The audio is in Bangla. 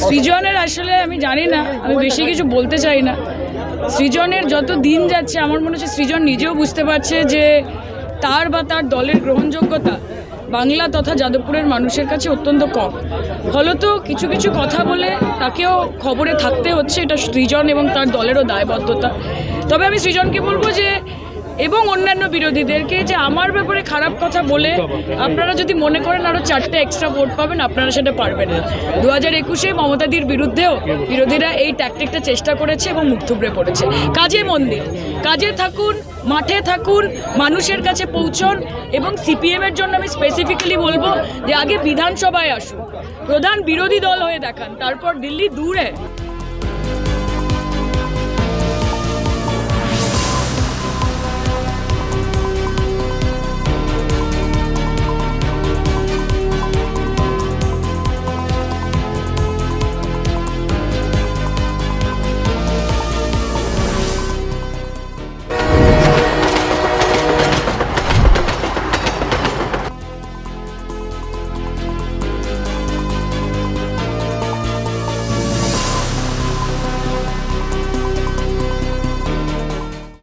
সৃজনের আসলে আমি জানি না, আমি বেশি কিছু বলতে চাই না। সৃজনের যত দিন যাচ্ছে আমার মনে হচ্ছে সৃজন নিজেও বুঝতে পারছে যে তার বা তার দলের গ্রহণযোগ্যতা বাংলা তথা যাদবপুরের মানুষের কাছে অত্যন্ত কম। ফলত কিছু কিছু কথা বলে তাকেও খবরে থাকতে হচ্ছে, এটা সৃজন এবং তার দলেরও দায়বদ্ধতা। তবে আমি সৃজনকে বলবো যে এবং অন্যান্য বিরোধীদেরকে যে আমার ব্যাপারে খারাপ কথা বলে আপনারা যদি মনে করেন আরও 4টে এক্সট্রা ভোট পাবেন, আপনারা সেটা পারবেন না। 2021-এ মমতাদির বিরুদ্ধেও বিরোধীরা এই ট্যাকটিকটা চেষ্টা করেছে এবং মুখ থুবড়ে পড়েছে। কাজে মন দিন, কাজে থাকুন, মাঠে থাকুন, মানুষের কাছে পৌঁছন। এবং সিপিএমের জন্য আমি স্পেসিফিক্যালি বলবো যে আগে বিধানসভায় আসুন, প্রধান বিরোধী দল হয়ে দেখান, তারপর দিল্লি দূরে